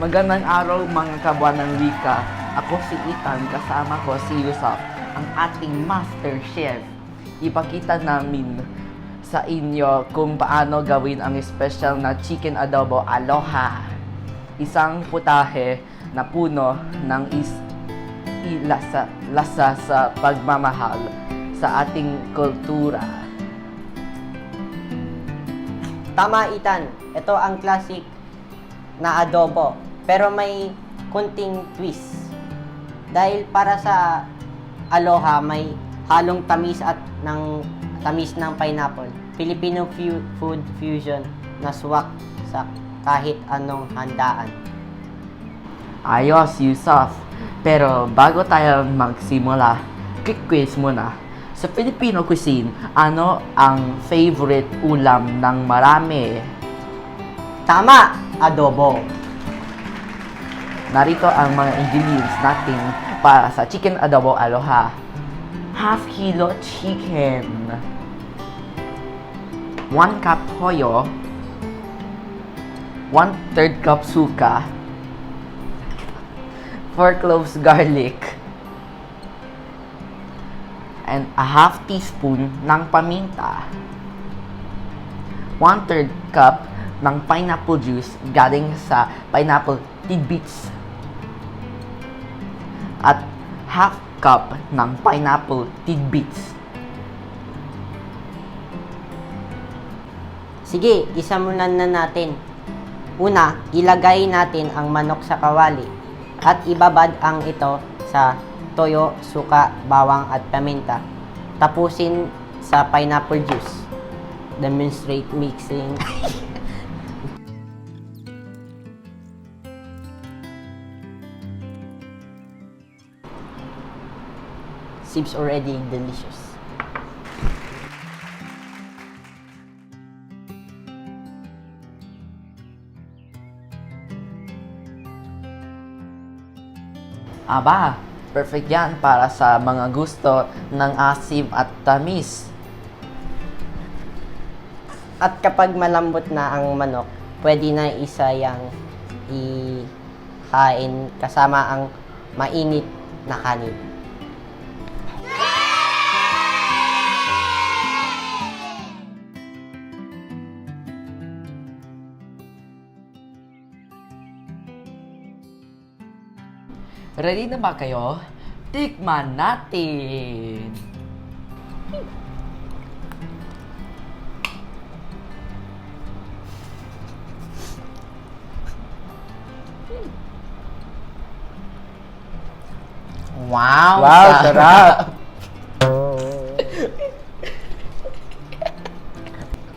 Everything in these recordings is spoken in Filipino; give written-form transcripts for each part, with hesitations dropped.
Magandang araw mga kabuan ng wika. Ako si Ethan, kasama ko si Yusuf, ang ating master chef. Ipakita namin sa inyo kung paano gawin ang special na chicken adobo aloha. Isang putahe na puno ng lasa sa pagmamahal sa ating kultura. Tama, Ethan. Ito ang classic na adobo, pero may kunting twist. Dahil para sa aloha, may halong tamis ng pineapple. Filipino food fusion na swak sa kahit anong handaan. Ayos, Yusuf. Pero bago tayo magsimula, quick quiz muna. Sa Filipino cuisine, ano ang favorite ulam ng marami? Tama, adobo. Narito ang mga ingredients natin para sa chicken adobo aloha. Half kilo chicken, 1 cup toyo, 1/3 cup suka, 4 cloves garlic, and a half teaspoon ng paminta, 1/3 cup ng pineapple juice galing sa pineapple tidbits, at half cup ng pineapple tidbits. Sige, isamunan na natin. Una, ilagay natin ang manok sa kawali at ibabad ang ito sa toyo, suka, bawang at paminta. Tapusin sa pineapple juice. Demonstrate mixing. Seems already delicious. Aba, perfect yan para sa mga gusto ng asim at tamis. At kapag malambot na ang manok, pwede na isayang ihain kasama ang mainit na kanin. Ready na ba kayo? Tikman natin! Wow! Sarap!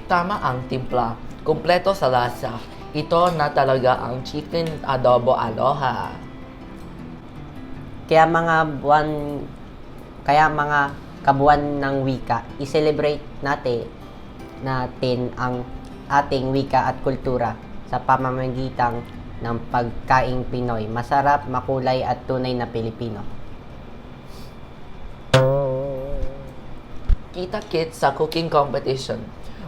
Tama ang timpla. Kumpleto sa lasa. Ito na talaga ang chicken adobo aloha. Kaya mga kabuan ng wika, i-celebrate natin ang ating wika at kultura sa pamamagitan ng pagkaing Pinoy. Masarap, makulay at tunay na Pilipino. Kita-kits sa cooking competition.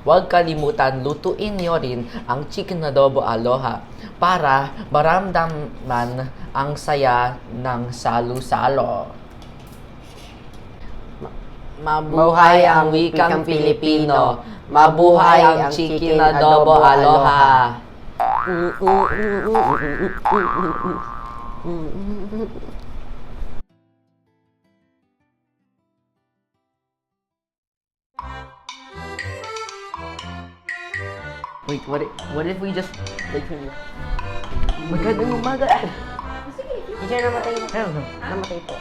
Huwag kalimutan lutuin nyo rin ang chicken adobo aloha para maramdaman ang saya ng salo-salo. Mabuhay ang wikang Pilipino! Mabuhay ang chicken adobo aloha! Wait, what if we just like magandang umaga? Teacher, namatay na. Hell no. Namatay po.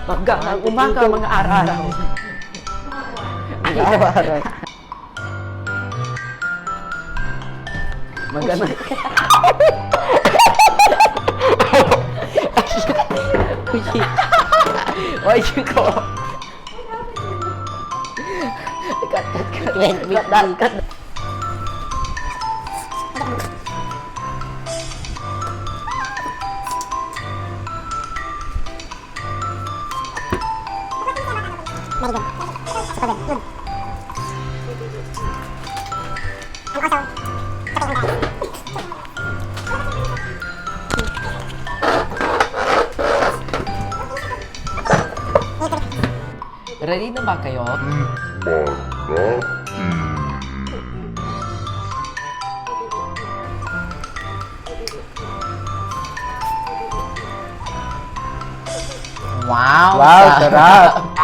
Magandang umaga mga araw. Araw-araw. Magandang Why you go? Cut. Very good. Super good. Good. And also, Ready na ba kayo? Wow! Wow, sarap!